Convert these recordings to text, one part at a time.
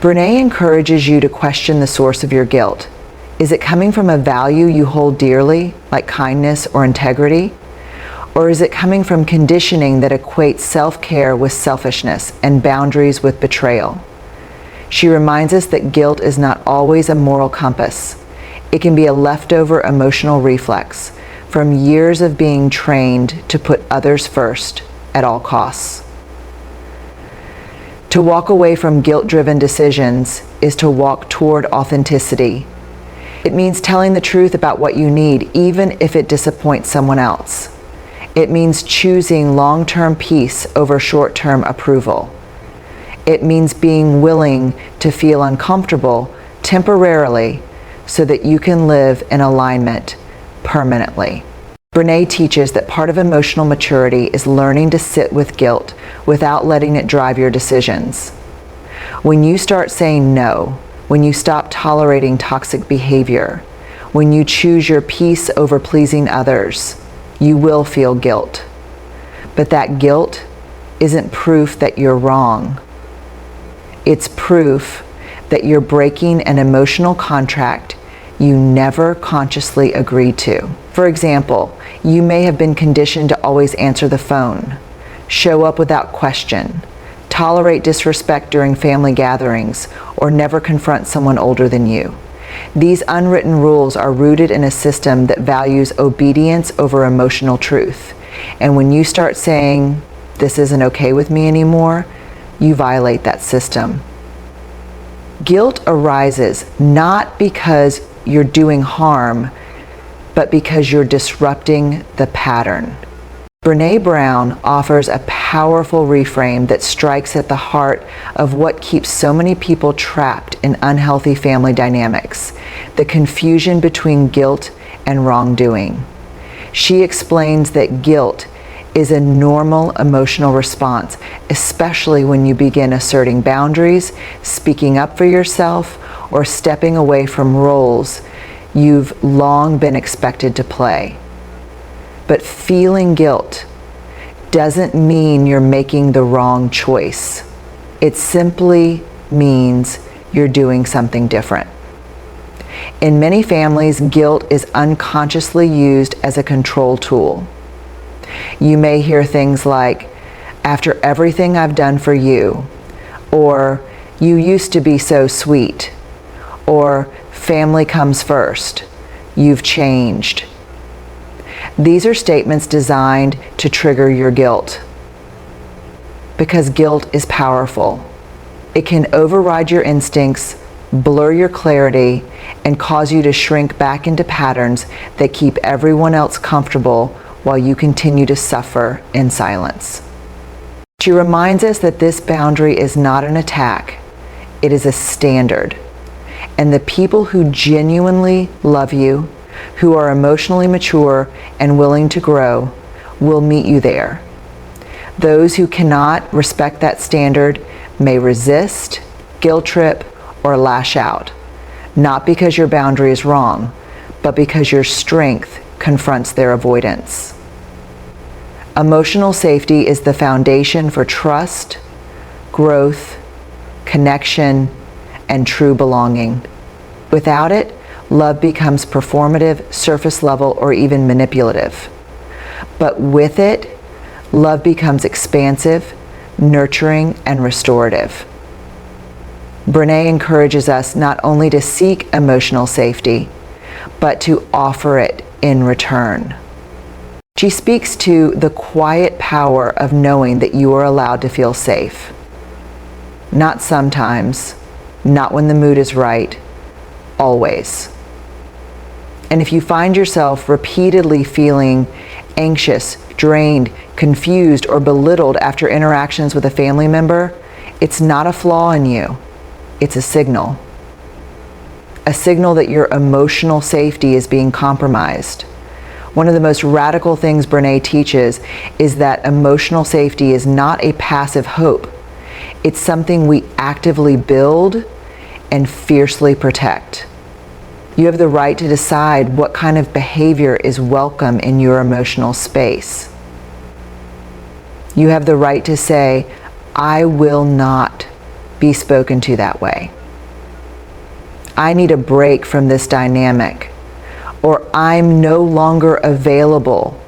Brené encourages you to question the source of your guilt. Is it coming from a value you hold dearly, like kindness or integrity? Or is it coming from conditioning that equates self-care with selfishness and boundaries with betrayal? She reminds us that guilt is not always a moral compass. It can be a leftover emotional reflex from years of being trained to put others first at all costs. To walk away from guilt-driven decisions is to walk toward authenticity. It means telling the truth about what you need, even if it disappoints someone else. It means choosing long-term peace over short-term approval. It means being willing to feel uncomfortable temporarily so that you can live in alignment permanently. Brené teaches that part of emotional maturity is learning to sit with guilt without letting it drive your decisions. When you start saying no, when you stop tolerating toxic behavior, when you choose your peace over pleasing others, you will feel guilt. But that guilt isn't proof that you're wrong. It's proof that you're breaking an emotional contract you never consciously agreed to. For example, you may have been conditioned to always answer the phone, show up without question, tolerate disrespect during family gatherings, or never confront someone older than you. These unwritten rules are rooted in a system that values obedience over emotional truth. And when you start saying, "This isn't okay with me anymore," you violate that system. Guilt arises not because you're doing harm, but because you're disrupting the pattern. Brené Brown offers a powerful reframe that strikes at the heart of what keeps so many people trapped in unhealthy family dynamics, the confusion between guilt and wrongdoing. She explains that guilt is a normal emotional response, especially when you begin asserting boundaries, speaking up for yourself, or stepping away from roles you've long been expected to play. But feeling guilt doesn't mean you're making the wrong choice. It simply means you're doing something different. In many families, guilt is unconsciously used as a control tool. You may hear things like, "After everything I've done for you," or "You used to be so sweet," or "Family comes first," "You've changed." These are statements designed to trigger your guilt. Because guilt is powerful. It can override your instincts, blur your clarity, and cause you to shrink back into patterns that keep everyone else comfortable while you continue to suffer in silence. She reminds us that this boundary is not an attack, it is a standard. And the people who genuinely love you, who are emotionally mature and willing to grow, will meet you there. Those who cannot respect that standard may resist, guilt trip, or lash out, not because your boundary is wrong, but because your strength confronts their avoidance. Emotional safety is the foundation for trust, growth, connection, and true belonging. Without it, love becomes performative, surface level, or even manipulative. But with it, love becomes expansive, nurturing, and restorative. Brené encourages us not only to seek emotional safety, but to offer it in return. She speaks to the quiet power of knowing that you are allowed to feel safe. Not sometimes, not when the mood is right, always. And if you find yourself repeatedly feeling anxious, drained, confused, or belittled after interactions with a family member, it's not a flaw in you. It's a signal. A signal that your emotional safety is being compromised. One of the most radical things Brené teaches is that emotional safety is not a passive hope. It's something we actively build and fiercely protect. You have the right to decide what kind of behavior is welcome in your emotional space. You have the right to say, "I will not be spoken to that way. I need a break from this dynamic, or I'm no longer available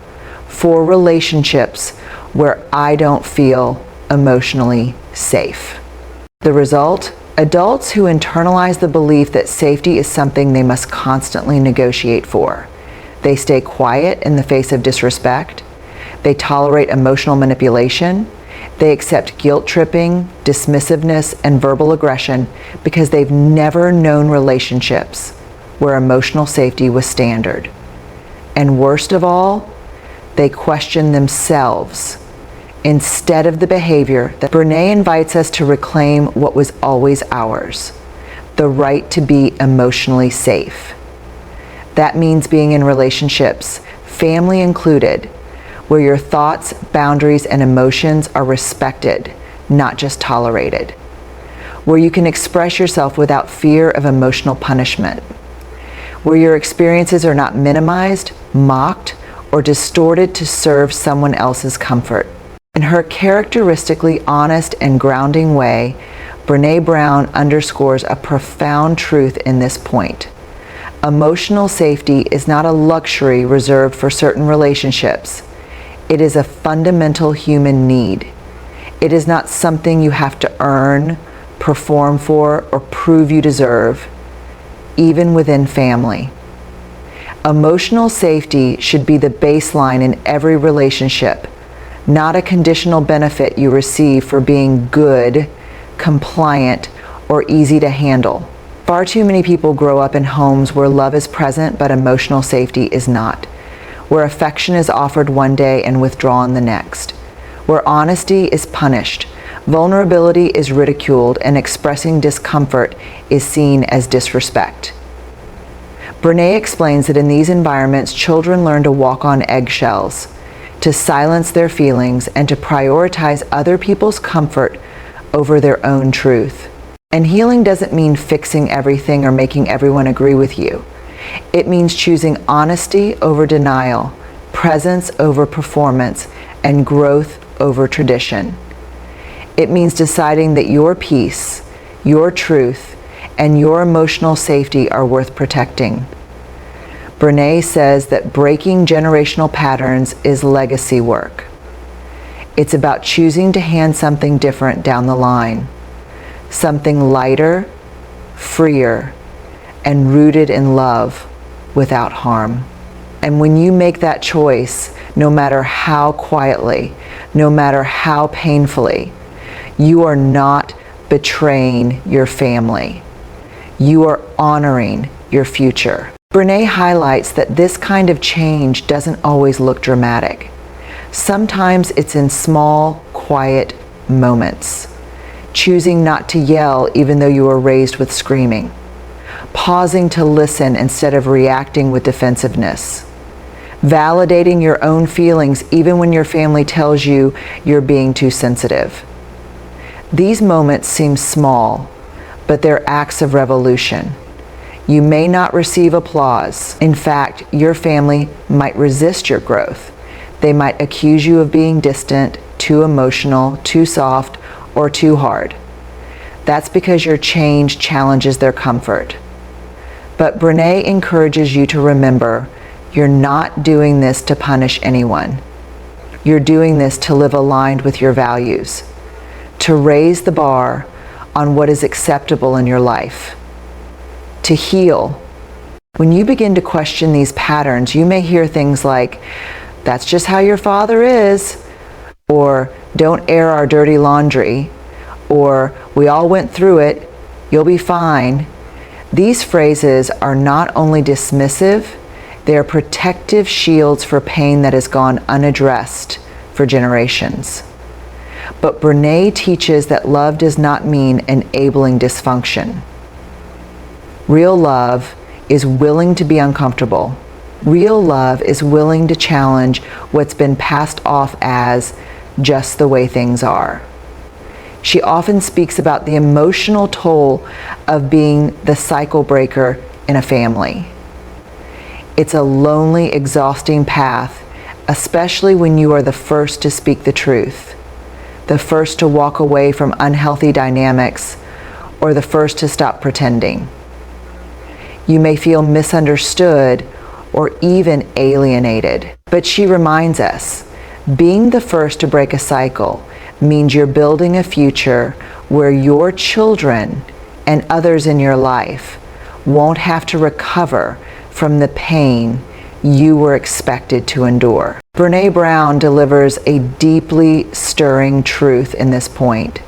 for relationships where I don't feel emotionally safe. The result? Adults who internalize the belief that safety is something they must constantly negotiate for. They stay quiet in the face of disrespect. They tolerate emotional manipulation. They accept guilt-tripping, dismissiveness, and verbal aggression because they've never known relationships where emotional safety was standard. And worst of all, they question themselves instead of the behavior that Brené invites us to reclaim what was always ours, the right to be emotionally safe. That means being in relationships, family included, where your thoughts, boundaries, and emotions are respected, not just tolerated. Where you can express yourself without fear of emotional punishment. Where your experiences are not minimized, mocked, or distorted to serve someone else's comfort. In her characteristically honest and grounding way, Brené Brown underscores a profound truth in this point. Emotional safety is not a luxury reserved for certain relationships. It is a fundamental human need. It is not something you have to earn, perform for, or prove you deserve, even within family. Emotional safety should be the baseline in every relationship, not a conditional benefit you receive for being good, compliant, or easy to handle. Far too many people grow up in homes where love is present but emotional safety is not, where affection is offered one day and withdrawn the next, where honesty is punished, vulnerability is ridiculed, and expressing discomfort is seen as disrespect. Brené explains that in these environments, children learn to walk on eggshells, to silence their feelings, and to prioritize other people's comfort over their own truth. And healing doesn't mean fixing everything or making everyone agree with you. It means choosing honesty over denial, presence over performance, and growth over tradition. It means deciding that your peace, your truth, and your emotional safety are worth protecting. Brené says that breaking generational patterns is legacy work. It's about choosing to hand something different down the line, something lighter, freer, and rooted in love without harm. And when you make that choice, no matter how quietly, no matter how painfully, you are not betraying your family. You are honoring your future. Brené highlights that this kind of change doesn't always look dramatic. Sometimes it's in small, quiet moments. Choosing not to yell even though you were raised with screaming. Pausing to listen instead of reacting with defensiveness. Validating your own feelings even when your family tells you you're being too sensitive. These moments seem small, but they're acts of revolution. You may not receive applause. In fact, your family might resist your growth. They might accuse you of being distant, too emotional, too soft, or too hard. That's because your change challenges their comfort. But Brené encourages you to remember, you're not doing this to punish anyone. You're doing this to live aligned with your values, to raise the bar on what is acceptable in your life, to heal. When you begin to question these patterns, you may hear things like, "That's just how your father is," or "Don't air our dirty laundry," or "We all went through it, you'll be fine." These phrases are not only dismissive, they are protective shields for pain that has gone unaddressed for generations. But Brené teaches that love does not mean enabling dysfunction. Real love is willing to be uncomfortable. Real love is willing to challenge what's been passed off as just the way things are. She often speaks about the emotional toll of being the cycle breaker in a family. It's a lonely, exhausting path, especially when you are the first to speak the truth, the first to walk away from unhealthy dynamics, or the first to stop pretending. You may feel misunderstood or even alienated. But she reminds us, being the first to break a cycle means you're building a future where your children and others in your life won't have to recover from the pain you were expected to endure. Brené Brown delivers a deeply stirring truth in this point.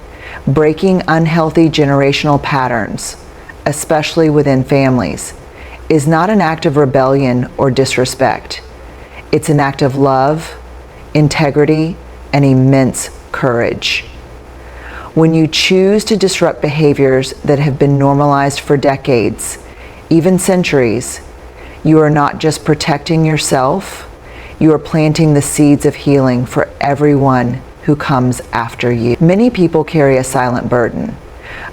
Breaking unhealthy generational patterns, especially within families, is not an act of rebellion or disrespect. It's an act of love, integrity, and immense courage. When you choose to disrupt behaviors that have been normalized for decades, even centuries, you are not just protecting yourself, you are planting the seeds of healing for everyone who comes after you. Many people carry a silent burden,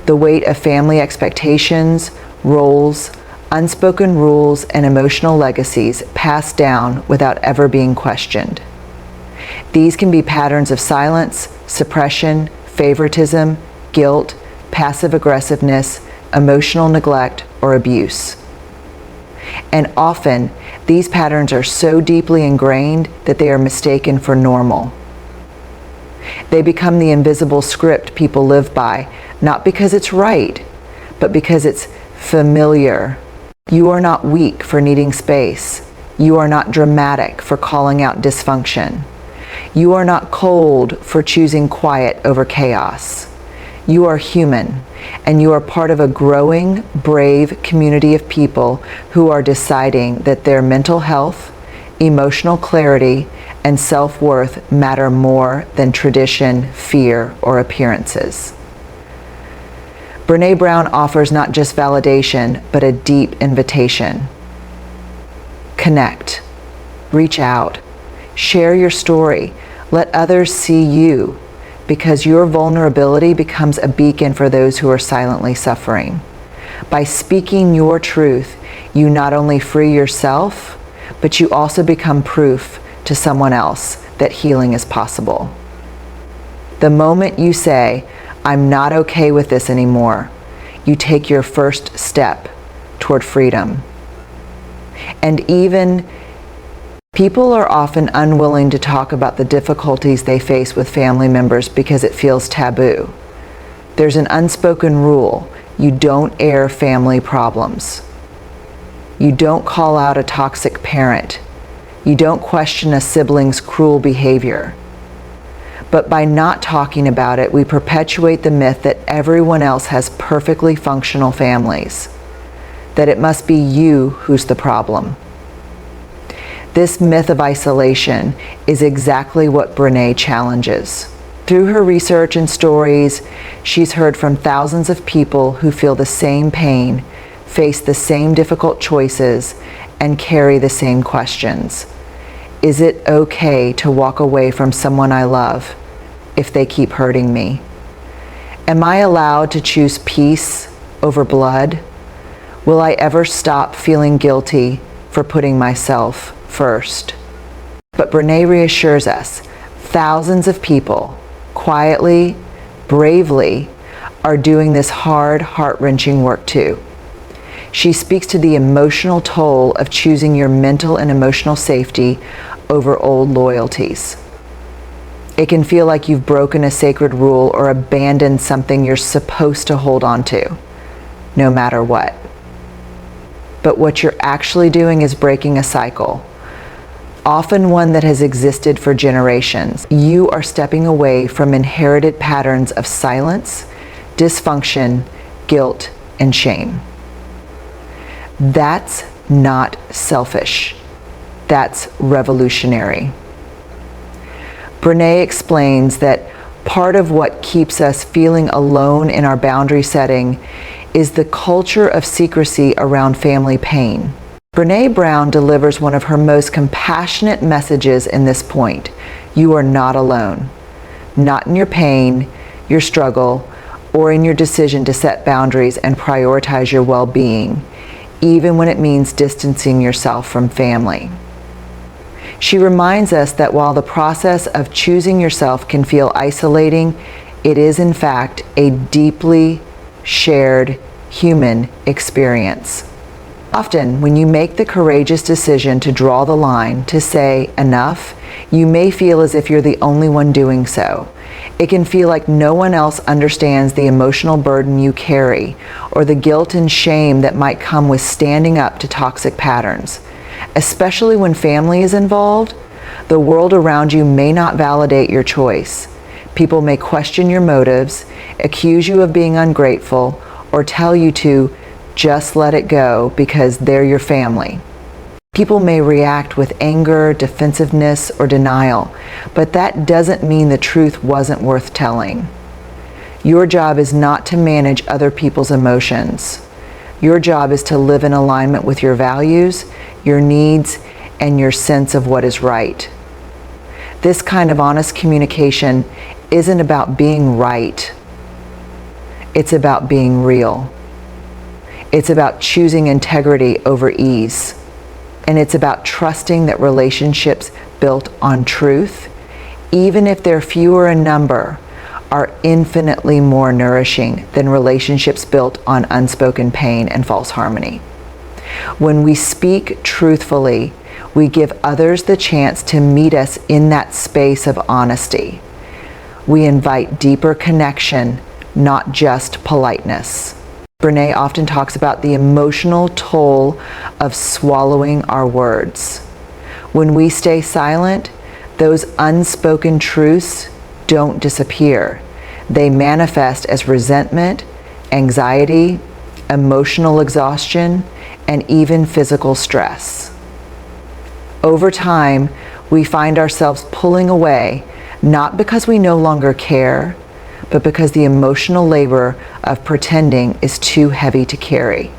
the weight of family expectations, roles, unspoken rules, and emotional legacies passed down without ever being questioned. These can be patterns of silence, suppression, favoritism, guilt, passive aggressiveness, emotional neglect, or abuse. And often, these patterns are so deeply ingrained that they are mistaken for normal. They become the invisible script people live by, not because it's right, but because it's familiar. You are not weak for needing space. You are not dramatic for calling out dysfunction. You are not cold for choosing quiet over chaos. You are human, and you are part of a growing, brave community of people who are deciding that their mental health, emotional clarity, and self-worth matter more than tradition, fear, or appearances. Brené Brown offers not just validation, but a deep invitation. Connect, reach out, share your story, let others see you, because your vulnerability becomes a beacon for those who are silently suffering. By speaking your truth, you not only free yourself, but you also become proof to someone else that healing is possible. The moment you say, "I'm not okay with this anymore," you take your first step toward freedom. And even people are often unwilling to talk about the difficulties they face with family members because it feels taboo. There's an unspoken rule: you don't air family problems. You don't call out a toxic parent. You don't question a sibling's cruel behavior. But by not talking about it, we perpetuate the myth that everyone else has perfectly functional families, that it must be you who's the problem. This myth of isolation is exactly what Brené challenges. Through her research and stories, she's heard from thousands of people who feel the same pain, face the same difficult choices, and carry the same questions. Is it okay to walk away from someone I love if they keep hurting me? Am I allowed to choose peace over blood? Will I ever stop feeling guilty for putting myself first? But Brené reassures us, thousands of people, quietly, bravely, are doing this hard, heart-wrenching work too. She speaks to the emotional toll of choosing your mental and emotional safety over old loyalties. It can feel like you've broken a sacred rule or abandoned something you're supposed to hold on to, no matter what. But what you're actually doing is breaking a cycle, often one that has existed for generations. You are stepping away from inherited patterns of silence, dysfunction, guilt, and shame. That's not selfish. That's revolutionary. Brené explains that part of what keeps us feeling alone in our boundary setting is the culture of secrecy around family pain. Brené Brown delivers one of her most compassionate messages in this point. You are not alone. Not in your pain, your struggle, or in your decision to set boundaries and prioritize your well-being, even when it means distancing yourself from family. She reminds us that while the process of choosing yourself can feel isolating, it is in fact a deeply shared human experience. Often, when you make the courageous decision to draw the line, to say enough, you may feel as if you're the only one doing so. It can feel like no one else understands the emotional burden you carry, or the guilt and shame that might come with standing up to toxic patterns. Especially when family is involved, the world around you may not validate your choice. People may question your motives, accuse you of being ungrateful, or tell you to just let it go because they're your family. People may react with anger, defensiveness, or denial, but that doesn't mean the truth wasn't worth telling. Your job is not to manage other people's emotions. Your job is to live in alignment with your values, your needs, and your sense of what is right. This kind of honest communication isn't about being right. It's about being real. It's about choosing integrity over ease. And it's about trusting that relationships built on truth, even if they're fewer in number, are infinitely more nourishing than relationships built on unspoken pain and false harmony. When we speak truthfully, we give others the chance to meet us in that space of honesty. We invite deeper connection, not just politeness. Brené often talks about the emotional toll of swallowing our words. When we stay silent, those unspoken truths don't disappear. They manifest as resentment, anxiety, emotional exhaustion, and even physical stress. Over time, we find ourselves pulling away, not because we no longer care, but because the emotional labor of pretending is too heavy to carry.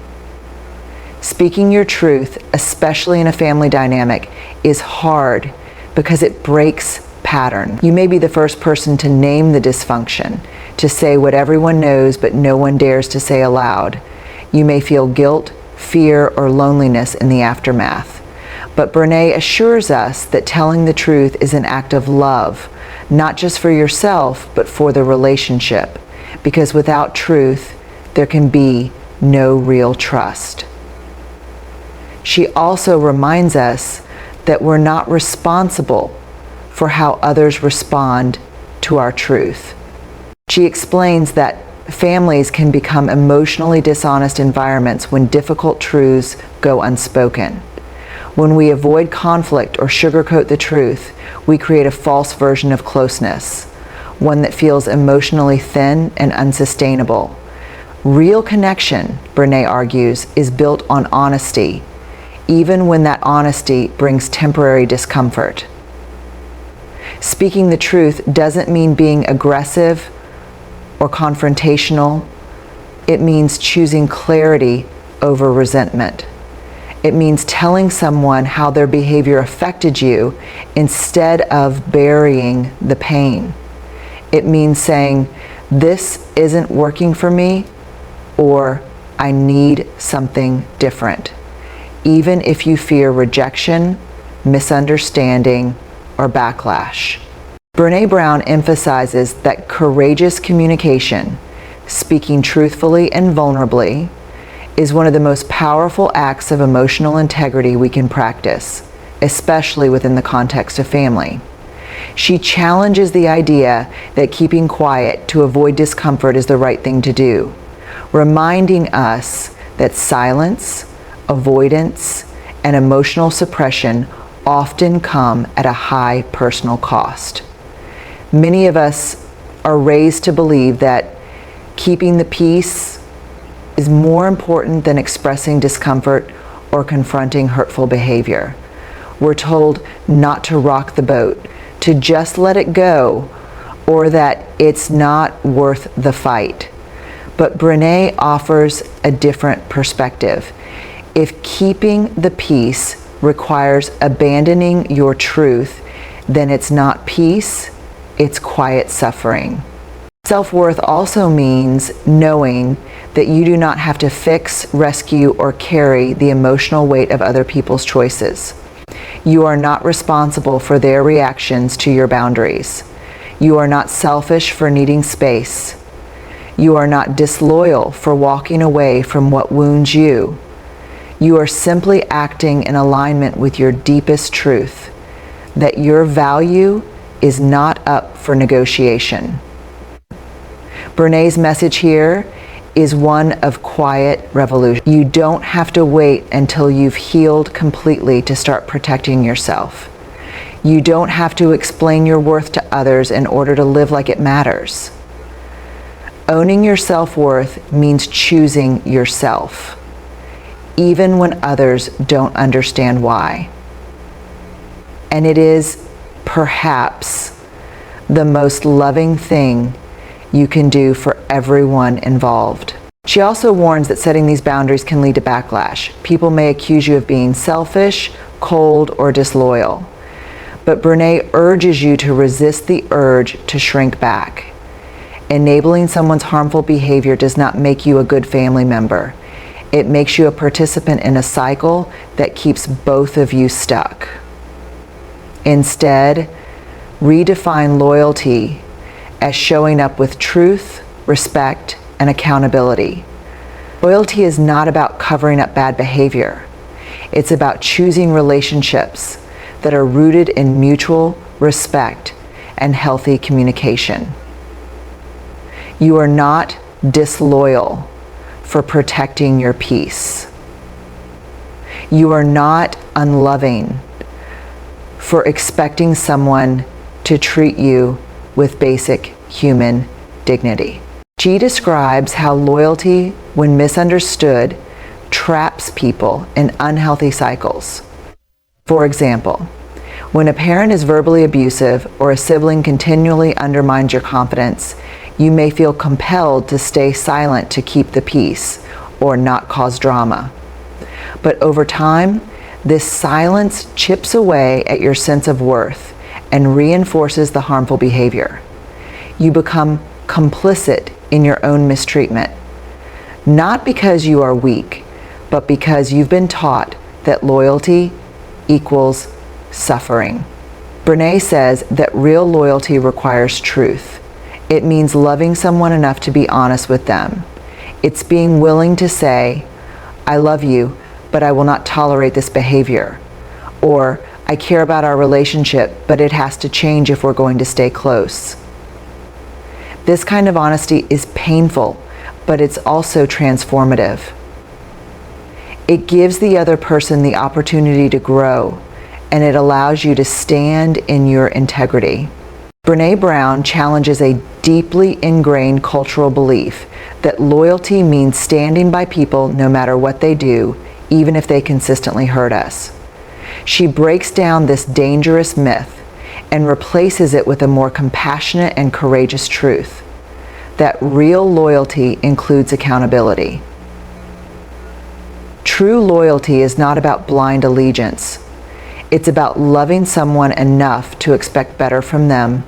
Speaking your truth, especially in a family dynamic, is hard because it breaks pattern. You may be the first person to name the dysfunction, to say what everyone knows but no one dares to say aloud. You may feel guilt, fear, or loneliness in the aftermath. But Brené assures us that telling the truth is an act of love, not just for yourself, but for the relationship. Because without truth, there can be no real trust. She also reminds us that we're not responsible for how others respond to our truth. She explains that families can become emotionally dishonest environments when difficult truths go unspoken. When we avoid conflict or sugarcoat the truth, we create a false version of closeness, one that feels emotionally thin and unsustainable. Real connection, Brené argues, is built on honesty, even when that honesty brings temporary discomfort. Speaking the truth doesn't mean being aggressive or confrontational. It means choosing clarity over resentment. It means telling someone how their behavior affected you instead of burying the pain. It means saying, "This isn't working for me," or "I need something different," even if you fear rejection, misunderstanding, or backlash. Brené Brown emphasizes that courageous communication, speaking truthfully and vulnerably, is one of the most powerful acts of emotional integrity we can practice, especially within the context of family. She challenges the idea that keeping quiet to avoid discomfort is the right thing to do, reminding us that silence, avoidance, and emotional suppression often come at a high personal cost. Many of us are raised to believe that keeping the peace is more important than expressing discomfort or confronting hurtful behavior. We're told not to rock the boat, to just let it go, or that it's not worth the fight. But Brené offers a different perspective. If keeping the peace requires abandoning your truth, then it's not peace, it's quiet suffering. Self-worth also means knowing that you do not have to fix, rescue, or carry the emotional weight of other people's choices. You are not responsible for their reactions to your boundaries. You are not selfish for needing space. You are not disloyal for walking away from what wounds you. You are simply acting in alignment with your deepest truth, that your value is not up for negotiation. Brené's message here is one of quiet revolution. You don't have to wait until you've healed completely to start protecting yourself. You don't have to explain your worth to others in order to live like it matters. Owning your self-worth means choosing yourself, even when others don't understand why. And it is perhaps the most loving thing you can do for everyone involved. She also warns that setting these boundaries can lead to backlash. People may accuse you of being selfish, cold, or disloyal. But Brené urges you to resist the urge to shrink back. Enabling someone's harmful behavior does not make you a good family member. It makes you a participant in a cycle that keeps both of you stuck. Instead, redefine loyalty as showing up with truth, respect, and accountability. Loyalty is not about covering up bad behavior. It's about choosing relationships that are rooted in mutual respect and healthy communication. You are not disloyal for protecting your peace. You are not unloving for expecting someone to treat you with basic human dignity. She describes how loyalty, when misunderstood, traps people in unhealthy cycles. For example, when a parent is verbally abusive or a sibling continually undermines your confidence, you may feel compelled to stay silent to keep the peace or not cause drama. But over time, this silence chips away at your sense of worth and reinforces the harmful behavior. You become complicit in your own mistreatment, not because you are weak, but because you've been taught that loyalty equals suffering. Brené says that real loyalty requires truth. It means loving someone enough to be honest with them. It's being willing to say, I love you, but I will not tolerate this behavior. Or, I care about our relationship, but it has to change if we're going to stay close. This kind of honesty is painful, but it's also transformative. It gives the other person the opportunity to grow, and it allows you to stand in your integrity. Brené Brown challenges a deeply ingrained cultural belief that loyalty means standing by people no matter what they do, even if they consistently hurt us. She breaks down this dangerous myth and replaces it with a more compassionate and courageous truth, that real loyalty includes accountability. True loyalty is not about blind allegiance. It's about loving someone enough to expect better from them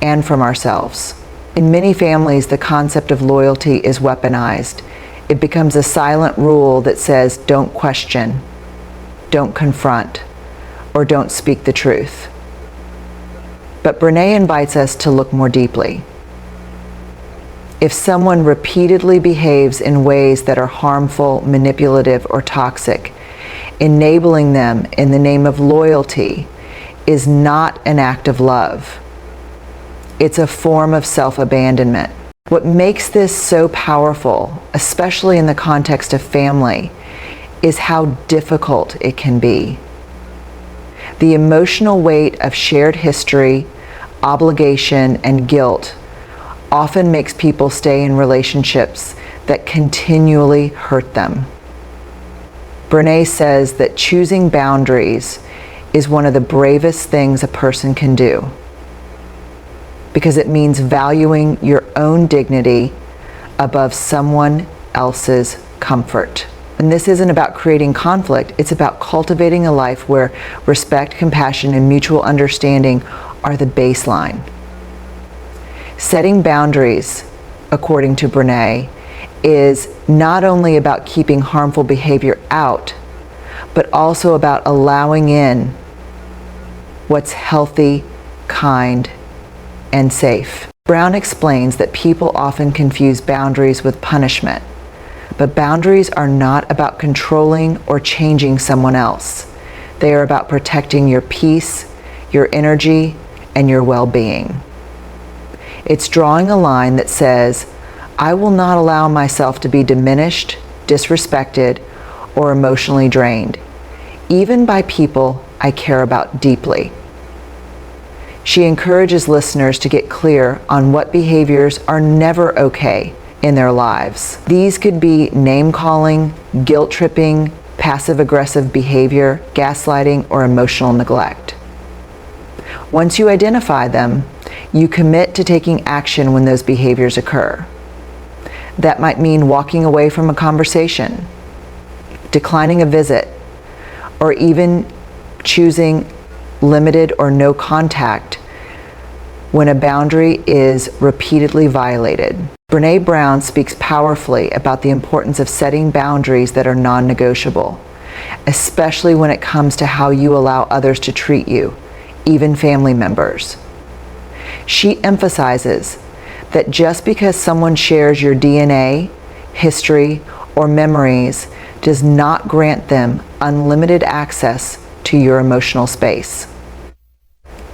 and from ourselves. In many families, the concept of loyalty is weaponized. It becomes a silent rule that says, don't question, don't confront, or don't speak the truth. But Brené invites us to look more deeply. If someone repeatedly behaves in ways that are harmful, manipulative, or toxic, enabling them in the name of loyalty is not an act of love. It's a form of self-abandonment. What makes this so powerful, especially in the context of family, is how difficult it can be. The emotional weight of shared history, obligation, and guilt often makes people stay in relationships that continually hurt them. Brené says that choosing boundaries is one of the bravest things a person can do, because it means valuing your own dignity above someone else's comfort. And this isn't about creating conflict, it's about cultivating a life where respect, compassion, and mutual understanding are the baseline. Setting boundaries, according to Brené, is not only about keeping harmful behavior out, but also about allowing in what's healthy, kind, and safe. Brown explains that people often confuse boundaries with punishment, but boundaries are not about controlling or changing someone else. They are about protecting your peace, your energy, and your well-being. It's drawing a line that says, I will not allow myself to be diminished, disrespected, or emotionally drained, even by people I care about deeply. She encourages listeners to get clear on what behaviors are never okay in their lives. These could be name-calling, guilt-tripping, passive-aggressive behavior, gaslighting, or emotional neglect. Once you identify them, you commit to taking action when those behaviors occur. That might mean walking away from a conversation, declining a visit, or even choosing limited or no contact when a boundary is repeatedly violated. Brené Brown speaks powerfully about the importance of setting boundaries that are non-negotiable, especially when it comes to how you allow others to treat you, even family members. She emphasizes that just because someone shares your DNA, history, or memories does not grant them unlimited access to your emotional space.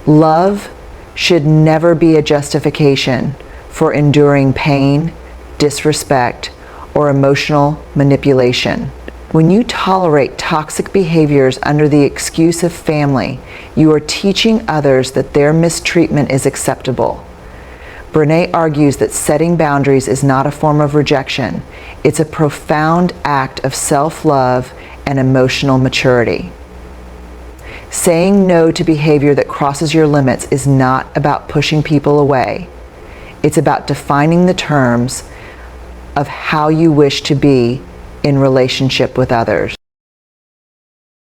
Love should never be a justification for enduring pain, disrespect, or emotional manipulation. When you tolerate toxic behaviors under the excuse of family, you are teaching others that their mistreatment is acceptable. Brené argues that setting boundaries is not a form of rejection. It's a profound act of self-love and emotional maturity. Saying no to behavior that crosses your limits is not about pushing people away. It's about defining the terms of how you wish to be in relationship with others.